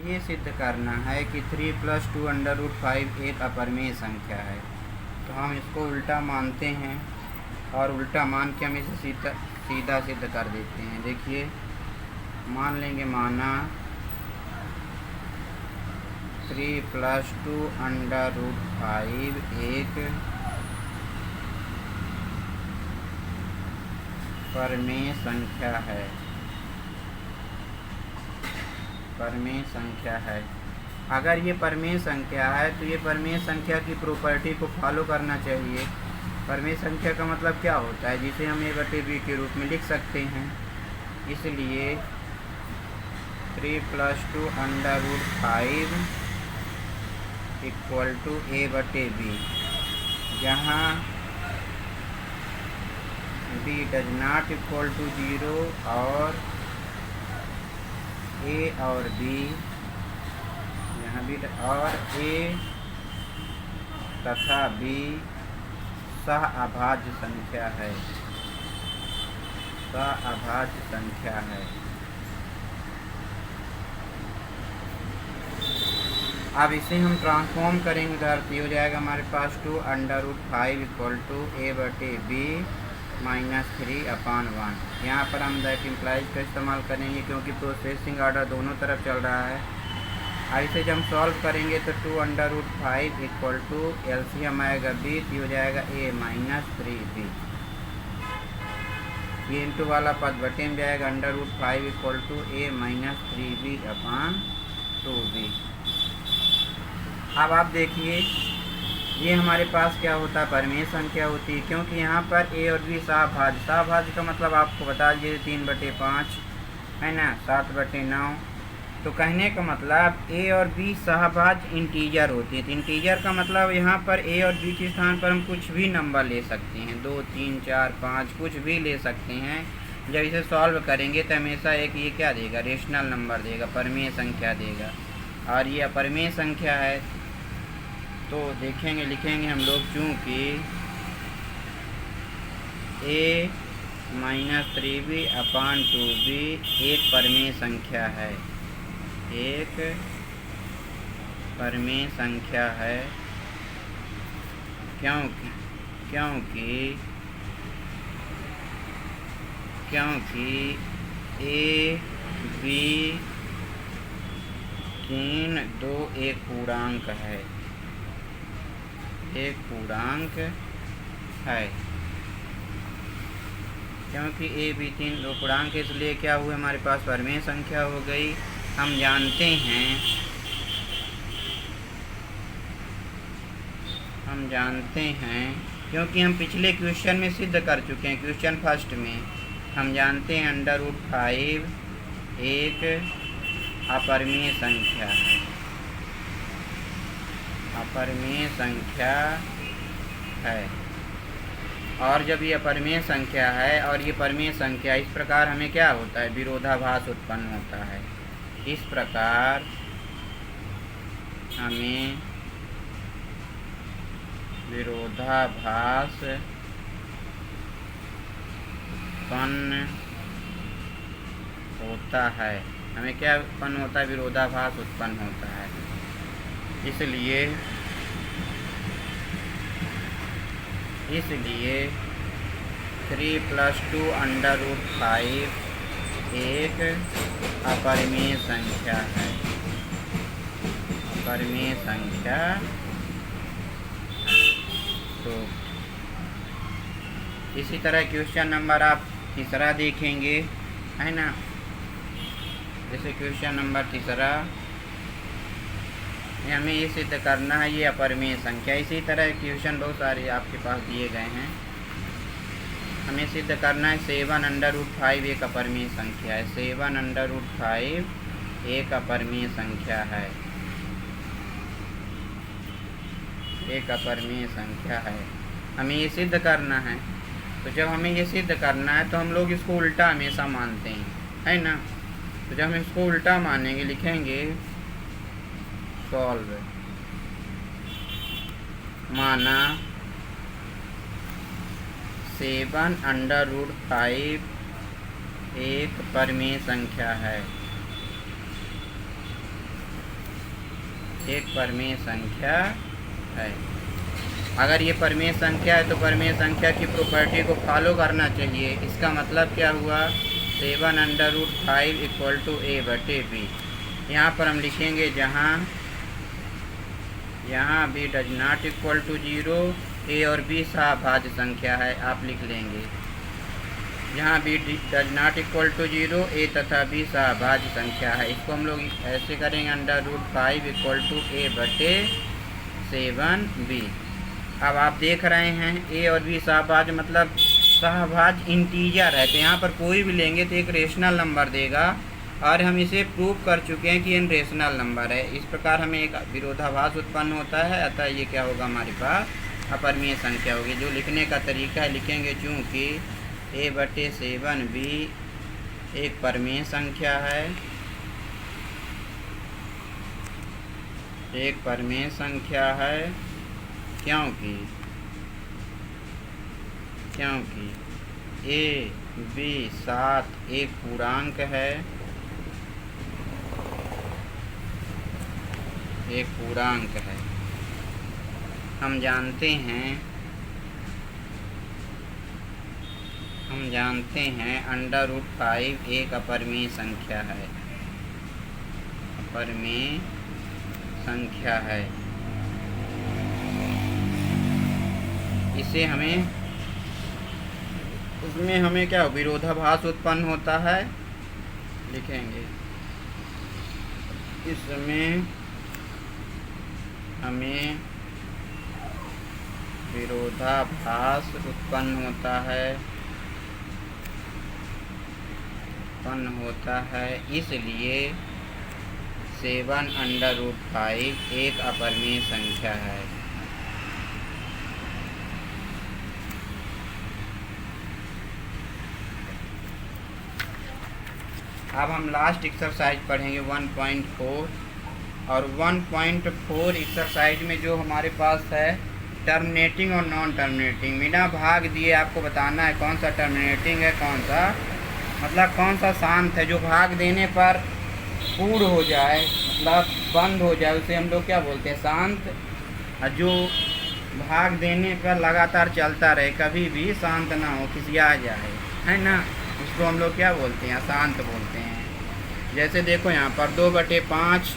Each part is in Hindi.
ये सिद्ध करना है कि 3 + 2 √5 एक अपरिमेय संख्या है। तो हम इसको उल्टा मानते हैं और उल्टा मान के हम इसे सीधा सिद्ध कर देते हैं। देखिए, मान लेंगे, माना 3 + 2 √5 एक परिमेय संख्या है। परिमेय संख्या है। अगर ये परिमेय संख्या है तो ये परिमेय संख्या की प्रॉपर्टी को फॉलो करना चाहिए। परिमेय संख्या का मतलब क्या होता है, जिसे हम a/b के रूप में लिख सकते हैं। इसलिए 3 + 2 √5 = a/b, जहाँ b ≠ 0 और a और b, यहाँ b और a तथा b सह-अभाज्य संख्या है। सह-अभाज्य संख्या है। अब इसे हम ट्रांसफॉर्म करेंगे तो हो जाएगा हमारे पास 2 √5 = a/b -3/1। यहाँ पर हम दैट इम्प्लाइज का इस्तेमाल करेंगे क्योंकि प्रोसेसिंग ऑर्डर दोनों तरफ चल रहा है। अब इसे जब हम सॉल्व करेंगे तो 2 √5 एलसीएम आएगा b, तो हो जाएगा a -3b। ये इंटू वाला पद बटे में जाएगा, √5 = a -3b/2b। अब आप देखिए, ये हमारे पास क्या होता है, परिमेय संख्या होती है, क्योंकि यहाँ पर a और b सहभाज्य। सहभाज्य का मतलब आपको बता दीजिए 3/5 है ना, 7/9। तो कहने का मतलब a और b सहभाज्य इंटीजर होती है। तो इंटीजर का मतलब यहाँ पर a और b के स्थान पर हम कुछ भी नंबर ले सकते हैं, 2, 3, 4, 5 कुछ भी ले सकते हैं। जब इसे सॉल्व करेंगे तो हमेशा एक ये क्या देगा, रेशनल नंबर देगा, परिमेय संख्या देगा। और ये अपरिमेय संख्या है तो देखेंगे, लिखेंगे हम लोग, चूँकि a -3b/2b एक परिमेय संख्या है। एक परिमेय संख्या है क्योंकि a, b, 3, 2 एक पूर्णांक है। एक पूर्णांक है क्योंकि a, b, 3 दो पूर्णांक, इसलिए क्या हुआ, हमारे पास परिमेय संख्या हो गई। हम जानते हैं क्योंकि हम पिछले क्वेश्चन में सिद्ध कर चुके हैं। क्वेश्चन फर्स्ट में हम जानते हैं √5 एक अपरिमेय संख्या है। अपरिमेय संख्या है। और जब ये अपरिमेय संख्या है और ये परिमेय संख्या, इस प्रकार हमें क्या होता है, विरोधाभास उत्पन्न होता है। इस प्रकार हमें विरोधाभास उत्पन्न होता है। हमें क्या उत्पन्न होता है, विरोधाभास उत्पन्न होता है। इसलिए 3 + 2 √5 एक अपरिमेय संख्या है। अपरिमेय संख्या तो इसी तरह क्वेश्चन नंबर आप तीसरा देखेंगे, है ना। जैसे क्वेश्चन नंबर तीसरा, हमें ये सिद्ध करना है ये अपरिमेय संख्या। इसी तरह क्वेश्चन बहुत सारे आपके पास दिए गए हैं। हमें सिद्ध करना है 7 √5 एक अपरिमेय संख्या है। 7 √5 एक अपरिमेय संख्या है। एक अपरिमेय संख्या है, हमें ये सिद्ध करना है। तो जब हमें ये सिद्ध करना है तो हम लोग इसको उल्टा हमेशा मानते हैं, है ना। तो जब हम इसको उल्टा मानेंगे, लिखेंगे सॉल्व, माना 7 √5 एक परिमेय संख्या है। एक परिमेय संख्या है। अगर ये परिमेय संख्या है तो परिमेय संख्या की प्रॉपर्टी को फॉलो करना चाहिए। इसका मतलब क्या हुआ, 7/5 = a/b। यहाँ पर हम लिखेंगे यहाँ b does not equal to 0, a और b सहभाज्य संख्या है, आप लिख लेंगे। यहाँ b does not equal to 0, a तथा b सहभाज्य संख्या है। इसको हम लोग ऐसे करेंगे, √5 = a/7b। अब आप देख रहे हैं a और b सहभाज्य मतलब सहभाज्य इंटीजर है, तो यहाँ पर कोई भी लेंगे तो एक रेशनल नंबर देगा, और हम इसे प्रूव कर चुके हैं कि n रेशनल नंबर है। इस प्रकार हमें एक विरोधाभास उत्पन्न होता है, अतः ये क्या होगा, हमारे पास अपरिमेय संख्या होगी। जो लिखने का तरीका है, लिखेंगे चूँकि a/7b एक परिमेय संख्या है, एक परिमेय संख्या है, क्योंकि a b 7 एक पूर्णांक है, एक पूर्णांक है। हम जानते हैं √5 एक अपरिमेय संख्या है, अपरिमेय संख्या है। इसे उसमें हमें क्या विरोधाभास उत्पन्न होता है, लिखेंगे इसमें हमें विरोधाभास उत्पन्न होता है, इसलिए 7/5 एक अपरिमेय संख्या है। अब हम लास्ट एक्सरसाइज पढ़ेंगे 1.4, और 1.4 एक्सरसाइज में जो हमारे पास है टर्मिनेटिंग और नॉन टर्मिनेटिंग। बिना भाग दिए आपको बताना है कौन सा टर्मिनेटिंग है, कौन सा शांत है। जो भाग देने पर पूर्ण हो जाए, मतलब बंद हो जाए, उसे हम लोग क्या बोलते हैं, शांत। और जो भाग देने पर लगातार चलता रहे, कभी भी शांत ना हो, खिसिया जाए, है ना, उसको हम लोग क्या बोलते हैं, अशांत बोलते हैं। जैसे देखो यहाँ पर 2/5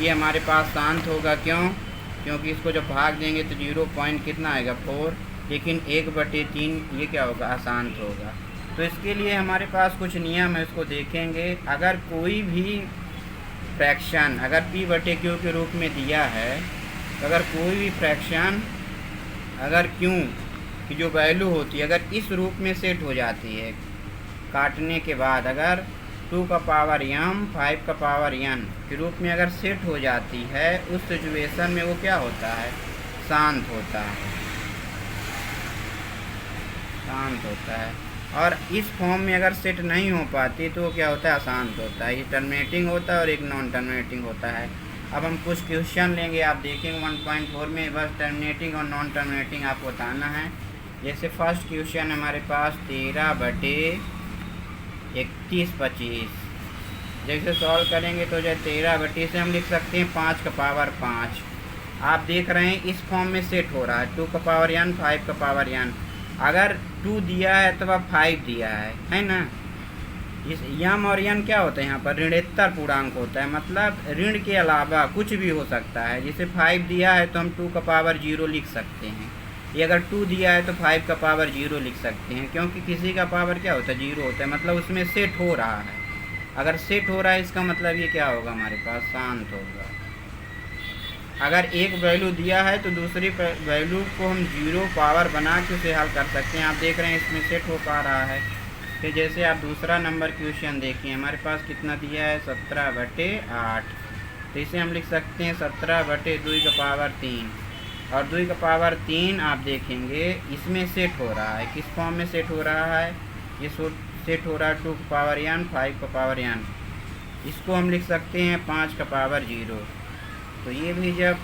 ये हमारे पास शांत होगा, क्योंकि इसको जब भाग देंगे तो 0 कितना आएगा 4, लेकिन 1/3 ये क्या होगा, अशांत होगा। तो इसके लिए हमारे पास कुछ नियम है, उसको देखेंगे। अगर कोई भी फ्रैक्शन अगर p/q के रूप में दिया है, तो अगर कोई भी फ्रैक्शन अगर q की जो वैल्यू होती है, अगर इस रूप में सेट हो जाती है, काटने के बाद अगर 2m 5n के रूप में अगर सेट हो जाती है, उस सिचुएशन में वो क्या होता है, शांत होता है। और इस फॉर्म में अगर सेट नहीं हो पाती तो क्या होता है, अशांत होता है। ये टर्मिनेटिंग होता है और एक नॉन टर्मिनेटिंग होता है। अब हम कुछ क्वेश्चन लेंगे, आप देखेंगे 1.4 में बस टर्मिनेटिंग और नॉन टर्मिनेटिंग आपको बताना है। जैसे फर्स्ट क्वेश्चन हमारे पास 13/31/25। जैसे सॉल्व करेंगे तो जो 13/20 से हम लिख सकते हैं 5 आप देख रहे हैं इस फॉर्म में सेट हो रहा है, 2n 5n। अगर 2 दिया है तो अब 5 दिया है ना। इस यम और यन क्या होता है, यहाँ पर ऋणोत्तर पूर्णांक होता है, मतलब ऋण के अलावा कुछ भी हो सकता है। जैसे 5 दिया है तो हम 2 लिख सकते हैं। ये अगर 2 दिया है तो 5 लिख सकते हैं, क्योंकि किसी का पावर क्या होता है, 0 होता है, मतलब उसमें सेट हो रहा है। अगर सेट हो रहा है इसका मतलब ये क्या होगा, हमारे पास शांत होगा। अगर एक वैल्यू दिया है तो दूसरी वैल्यू को हम 0 पावर बना के उसे हल कर सकते हैं। आप देख रहे हैं इसमें सेट हो पा रहा है। फिर जैसे आप दूसरा नंबर क्वेश्चन देखिए, हमारे पास कितना दिया है, 17/8। तो इसे हम लिख सकते हैं 17/2 और 2 आप देखेंगे इसमें सेट हो रहा है। किस फॉर्म में सेट हो रहा है, ये सेट हो रहा है 2n 5n। इसको हम लिख सकते हैं 5 तो ये भी जब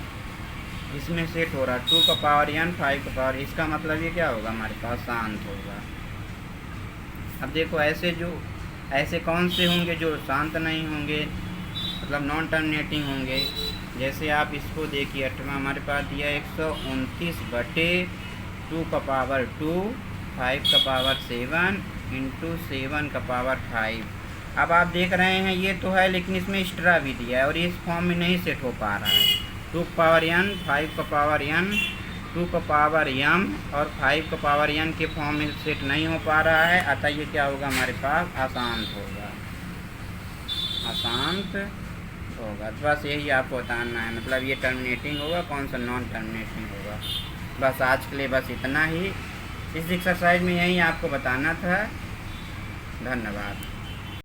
इसमें सेट हो रहा है 2n 5 इसका मतलब ये क्या होगा, हमारे पास शांत होगा। अब देखो ऐसे कौन से होंगे जो शांत नहीं होंगे, मतलब नॉन टर्मिनेटिंग होंगे। जैसे आप इसको देखिए, 8वां हमारे पास दिया 129/2 5 का पावर 7 इंटू 7 का पावर 5। अब आप देख रहे हैं ये तो है, लेकिन इसमें एक्स्ट्रा भी दिया है और इस फॉर्म में नहीं सेट हो पा रहा है। 2 का पावर n, 5 का पावर n, 2 का पावर m और 5 का पावर n के फॉर्म में सेट नहीं हो पा रहा है। अतः ये क्या होगा हमारे पास, अशांत होगा, अशांत होगा। तो बस यही आपको बताना है, मतलब ये टर्मिनेटिंग होगा, कौन सा नॉन टर्मिनेटिंग होगा। बस आज के लिए बस इतना ही, इस एक्सरसाइज में यही आपको बताना था। धन्यवाद।